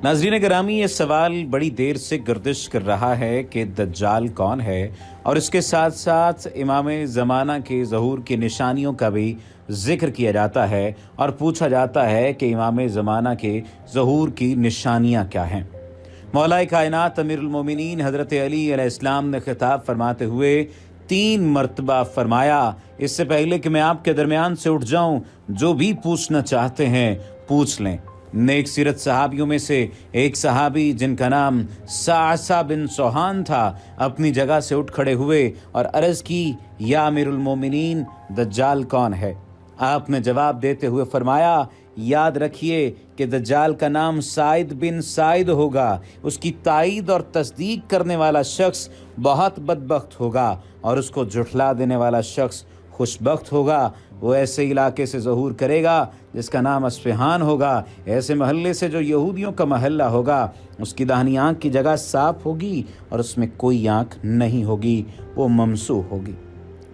नाज़रीन ग्रामी, ये सवाल बड़ी देर से गर्दिश कर रहा है कि दज्जाल कौन है, और इसके साथ साथ इमाम ज़माना के ज़हूर की निशानियों का भी ज़िक्र किया जाता है और पूछा जाता है कि इमाम ज़माना के ज़हूर की निशानियां क्या हैं। मौलाए कायनात अमीरुल मोमिनीन हज़रत अली अलैहिस्सलाम ने खिताब फरमाते हुए 3 मरतबा फरमाया, इससे पहले कि मैं आपके दरमियान से उठ जाऊं, जो भी पूछना चाहते हैं पूछ लें। नेक सीरत सहाबियों में से एक सहाबी जिनका नाम सासा बिन सोहान था, अपनी जगह से उठ खड़े हुए और अर्ज़ की, या अमीरुल मोमिनीन, दज्जाल कौन है? आपने जवाब देते हुए फरमाया, याद रखिए कि दज्जाल का नाम साइद बिन साइद होगा। उसकी ताईद और तस्दीक करने वाला शख्स बहुत बदबख्त होगा और उसको झुठला देने वाला शख्स खुशबख्त होगा। वो ऐसे इलाके से ज़हूर करेगा जिसका नाम अस्फ़हान होगा। ऐसे महल्ले से जो यहूदियों का महल्ला होगा, उसकी दाहिनी आँख की जगह साफ़ होगी और उसमें कोई आँख नहीं होगी, वो ममसूह होगी।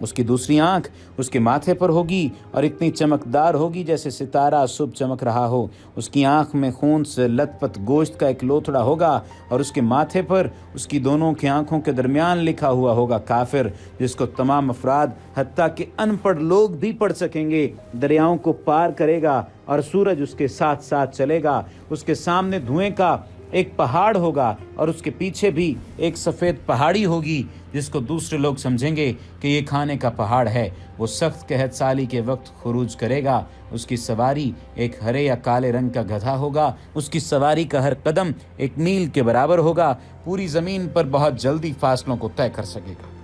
उसकी दूसरी आँख उसके माथे पर होगी और इतनी चमकदार होगी जैसे सितारा सुबह चमक रहा हो। उसकी आँख में खून से लथपथ गोश्त का एक लोथड़ा होगा और उसके माथे पर उसकी दोनों की आँखों के दरमियान लिखा हुआ होगा काफिर, जिसको तमाम अफराद हत्ता कि अनपढ़ लोग भी पढ़ सकेंगे। दरियाओं को पार करेगा और सूरज उसके साथ साथ चलेगा। उसके सामने धुएं का एक पहाड़ होगा और उसके पीछे भी एक सफ़ेद पहाड़ी होगी, जिसको दूसरे लोग समझेंगे कि ये खाने का पहाड़ है। वो सख्त कहत साली के वक्त खुरूज करेगा। उसकी सवारी एक हरे या काले रंग का गधा होगा। उसकी सवारी का हर कदम एक मील के बराबर होगा। पूरी ज़मीन पर बहुत जल्दी फासलों को तय कर सकेगा।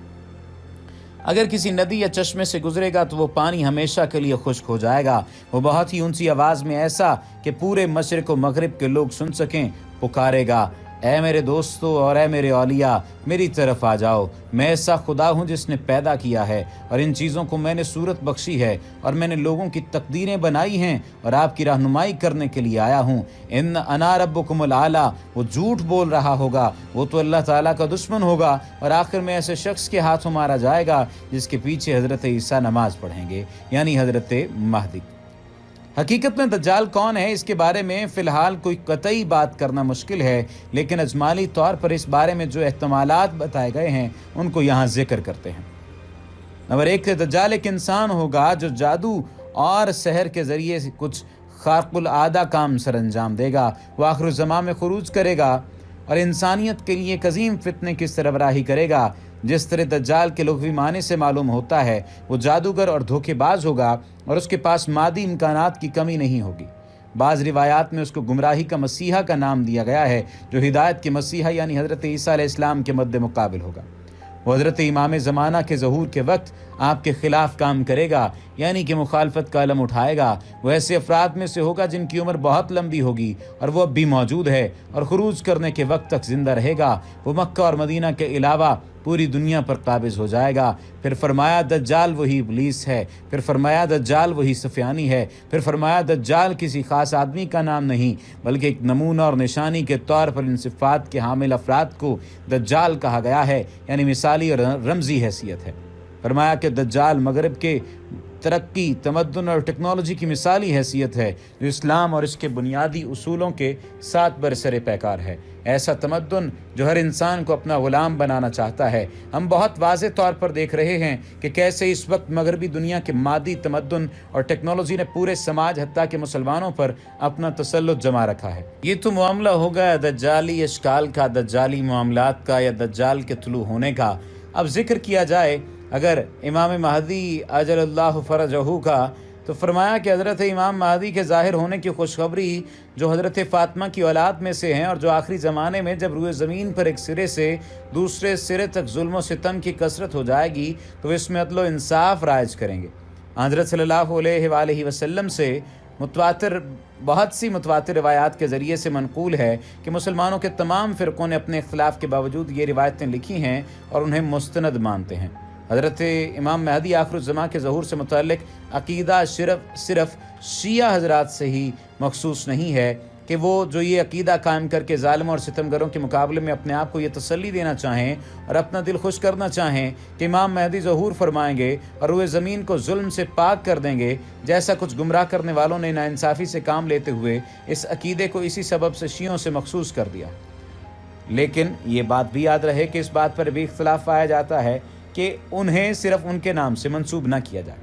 अगर किसी नदी या चश्मे से गुजरेगा तो वो पानी हमेशा के लिए खुश्क हो जाएगा। वो बहुत ही ऊंची आवाज़ में, ऐसा कि पूरे मशरिक़ व मगरिब के लोग सुन सकें, पुकारेगा, ऐ मेरे दोस्तों और ऐ मेरे औलिया, मेरी तरफ आ जाओ। मैं ऐसा खुदा हूँ जिसने पैदा किया है और इन चीज़ों को मैंने सूरत बख्शी है और मैंने लोगों की तकदीरें बनाई हैं और आपकी रहनुमाई करने के लिए आया हूँ। इन अना रब्बुकुमुल आला, वो झूठ बोल रहा होगा, वो तो अल्लाह ताला का दुश्मन होगा और आखिर में ऐसे शख्स के हाथों मारा जाएगा जिसके पीछे हज़रत ईसा नमाज पढ़ेंगे, यानी हज़रत महदी। हकीकत में दज्जाल कौन है, इसके बारे में फ़िलहाल कोई कतई बात करना मुश्किल है, लेकिन अजमाली तौर पर इस बारे में जो एहतमालात बताए गए हैं उनको यहाँ जिक्र करते हैं। नंबर 1, दज्जाल एक इंसान होगा जो जादू और सहर के ज़रिए से कुछ खारकुल आदा काम सरअंजाम देगा। वह आखिर ज़मां में खुरूज करेगा और इंसानियत के लिए एक अजीम फितने की सरबराही करेगा। जिस तरह दज्जाल के लुग़वी माने से मालूम होता है, वो जादूगर और धोखेबाज होगा और उसके पास मादी इम्कानात की कमी नहीं होगी। बाज़ रिवायात में उसको गुमराही का मसीहा का नाम दिया गया है, जो हिदायत के मसीहा यानी हज़रत ईसा अलैहिस्सलाम के मद्दे मुकाबिल होगा। वो हज़रत इमाम ज़माना के ज़हूर के वक्त आपके ख़िलाफ़ काम करेगा, यानी कि मुखालफत का अलम उठाएगा। वो ऐसे अफराद में से होगा जिनकी उम्र बहुत लंबी होगी और वो अब भी मौजूद है और खुरूज करने के वक्त तक ज़िंदा रहेगा। वो मक्का और मदीना के अलावा पूरी दुनिया पर काबिज़ हो जाएगा। फिर फरमाया दज्जाल वही इब्लीस है। फिर फरमाया दज्जाल वही सफ़ियानी है। फिर फरमाया दज्जाल किसी ख़ास आदमी का नाम नहीं, बल्कि एक नमूना और निशानी के तौर पर इन सिफ़ात के हामिल अफराद को दज्जाल कहा गया है, यानी मिसाली और रमज़ी हैसियत है। फरमाया कि दज्जाल मगरिब के तरक्की, तमद्दुन और टेक्नोलॉजी की मिसाली हैसियत है, जो इस्लाम और इसके बुनियादी उसूलों के साथ बरसरे पैकार है। ऐसा तमद्दुन जो हर इंसान को अपना ग़ुलाम बनाना चाहता है। हम बहुत वाज़े तौर पर देख रहे हैं कि कैसे इस वक्त मगरबी दुनिया के मादी तमद्दुन और टेक्नोलॉजी ने पूरे समाज हत्ता के मुसलमानों पर अपना तसल्लुत जमा रखा है। ये तो मामला होगा दज्जाली अशकाल का, दज्जाली मामलात का या दज्जाल के तुलू होने का। अब जिक्र किया जाए अगर इमाम महदी अजलल्लाहु फरजहू का, तो फरमाया कि हज़रत इमाम महदी के ज़ाहिर होने की खुशखबरी जो हज़रत फ़ातिमा की औलाद में से हैं और जो आखिरी ज़माने में जब रूए ज़मीन पर एक सिरे से दूसरे सिरे तक जुल्म व सितम की कसरत हो जाएगी, तो इसमें अदल व इंसाफ राइज करेंगे। हज़रत सल्लल्लाहु अलैहि वसल्लम से बहुत सी मुतवातिर रिवायात के ज़रिए से मनकूल है कि मुसलमानों के तमाम फ़िरक़ों ने अपने इख्तिलाफ़ के बावजूद ये रिवायतें लिखी हैं और उन्हें मुस्तनद मानते हैं। हज़रत इमाम महदी आखिरुज़्ज़मां के ज़हूर से मुतल्लिक़ अक़ीदा सिर्फ़ शिया हज़रात से ही मखसूस नहीं है, کہ وہ جو یہ عقیدہ قائم کر کے ظالموں اور ستمگروں کے مقابلے میں اپنے آپ کو یہ تسلی دینا چاہیں اور اپنا دل خوش کرنا چاہیں کہ امام مہدی ظہور فرمائیں گے اور وہ زمین کو ظلم سے پاک کر دیں گے، جیسا کچھ گمراہ کرنے والوں نے ناانصافی سے کام لیتے ہوئے اس عقیدے کو اسی سبب سے شیعوں سے مخصوص کر دیا۔ لیکن یہ بات بھی یاد رہے کہ اس بات پر بھی اختلاف پایا جاتا ہے کہ انہیں صرف ان کے نام سے منسوب نہ کیا جائے۔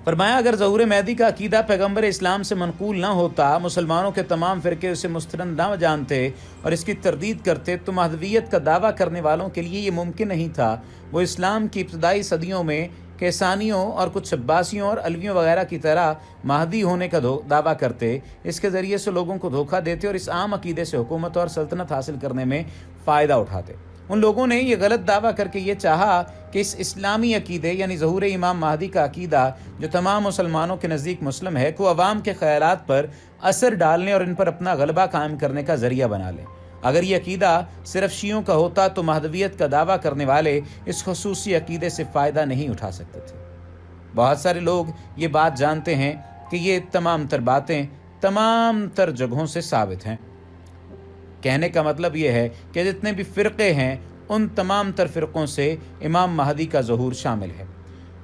فرمایا اگر ظہور مہدی کا عقیدہ پیغمبر اسلام سے منقول نہ ہوتا، مسلمانوں کے تمام فرقے اسے مستند نہ جانتے اور اس کی تردید کرتے، تو مہدویت کا دعویٰ کرنے والوں کے لیے یہ ممکن نہیں تھا وہ اسلام کی ابتدائی صدیوں میں کیسانیوں اور کچھ عباسیوں اور علویوں وغیرہ کی طرح مہدی ہونے کا دعویٰ کرتے، اس کے ذریعے سے لوگوں کو دھوکہ دیتے اور اس عام عقیدے سے حکومت اور سلطنت حاصل کرنے میں فائدہ اٹھاتے۔ ان لوگوں نے یہ غلط دعویٰ کر کے یہ چاہا کہ اس اسلامی عقیدے یعنی ظہور امام مہدی کا عقیدہ جو تمام مسلمانوں کے نزدیک مسلم ہے کو عوام کے خیالات پر اثر ڈالنے اور ان پر اپنا غلبہ قائم کرنے کا ذریعہ بنا لیں۔ اگر یہ عقیدہ صرف شیعوں کا ہوتا تو مہدویت کا دعویٰ کرنے والے اس خصوصی عقیدے سے فائدہ نہیں اٹھا سکتے تھے۔ بہت سارے لوگ یہ بات جانتے ہیں کہ یہ تمام تر باتیں تمام تر جگہوں سے ثابت ہیں۔ کہنے کا مطلب یہ ہے کہ جتنے بھی فرقے ہیں ان تمام تر فرقوں سے امام مہدی کا ظہور شامل ہے۔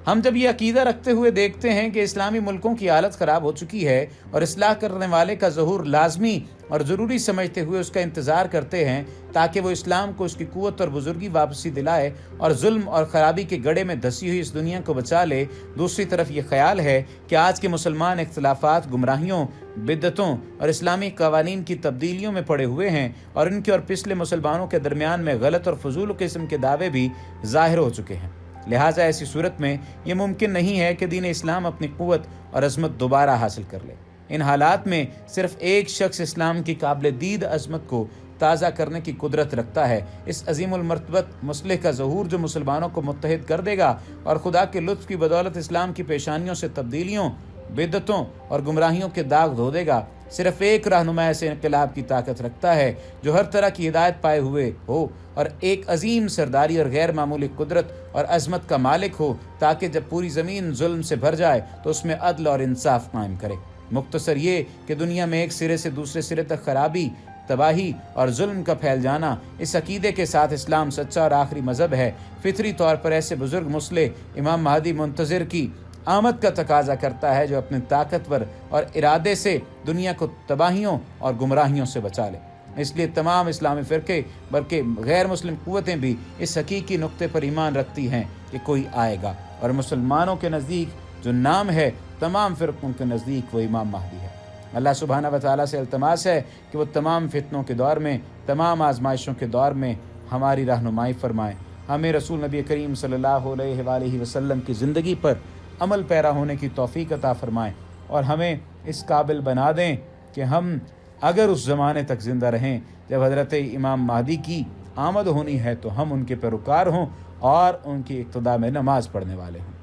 ہم جب یہ عقیدہ رکھتے ہوئے دیکھتے ہیں کہ اسلامی ملکوں کی حالت خراب ہو چکی ہے اور اصلاح کرنے والے کا ظہور لازمی اور ضروری سمجھتے ہوئے اس کا انتظار کرتے ہیں تاکہ وہ اسلام کو اس کی قوت اور بزرگی واپسی دلائے اور ظلم اور خرابی کے گڑھے میں دھسی ہوئی اس دنیا کو بچا لے، دوسری طرف یہ خیال ہے کہ آج کے مسلمان اختلافات، گمراہیوں، بدعتوں اور اسلامی قوانین کی تبدیلیوں میں پڑے ہوئے ہیں اور ان کے اور پچھلے مسلمانوں کے درمیان میں غلط اور فضول قسم کے دعوے بھی ظاہر ہو چکے ہیں۔ لہٰذا ایسی صورت میں یہ ممکن نہیں ہے کہ دین اسلام اپنی قوت اور عظمت دوبارہ حاصل کر لے۔ ان حالات میں صرف ایک شخص اسلام کی قابل دید عظمت کو تازہ کرنے کی قدرت رکھتا ہے، اس عظیم المرتبت مصلح کا ظہور جو مسلمانوں کو متحد کر دے گا اور خدا کے لطف کی بدولت اسلام کی پیشانیوں سے تبدیلیوں، بدعتوں اور گمراہیوں کے داغ دھو دے گا۔ صرف ایک رہنما ایسے انقلاب کی طاقت رکھتا ہے جو ہر طرح کی ہدایت پائے ہوئے ہو اور ایک عظیم سرداری اور غیر معمولی قدرت اور عظمت کا مالک ہو، تاکہ جب پوری زمین ظلم سے بھر جائے تو اس میں عدل اور انصاف قائم کرے۔ مختصر یہ کہ دنیا میں ایک سرے سے دوسرے سرے تک خرابی، تباہی اور ظلم کا پھیل جانا، اس عقیدے کے ساتھ اسلام سچا اور آخری مذہب ہے، فطری طور پر ایسے بزرگ مصلح امام مہدی منتظر کی آمد کا تقاضا کرتا ہے جو اپنے طاقتور اور ارادے سے دنیا کو تباہیوں اور گمراہیوں سے بچا لے۔ اس لیے تمام اسلامی فرقے بلکہ غیر مسلم قوتیں بھی اس حقیقی نقطے پر ایمان رکھتی ہیں کہ کوئی آئے گا، اور مسلمانوں کے نزدیک جو نام ہے تمام فرقوں کے نزدیک وہ امام مہدی ہے۔ اللہ سبحانہ و تعالیٰ سے التماس ہے کہ وہ تمام فتنوں کے دور میں، تمام آزمائشوں کے دور میں ہماری رہنمائی فرمائیں، ہمیں رسول نبی کریم صلی اللہ علیہ وآلہ وسلم کی زندگی پر عمل پیرا ہونے کی توفیق عطا فرمائیں، اور ہمیں اس قابل بنا دیں کہ ہم اگر اس زمانے تک زندہ رہیں جب حضرت امام مہدی کی آمد ہونی ہے تو ہم ان کے پیروکار ہوں اور ان کی اقتداء میں نماز پڑھنے والے ہوں۔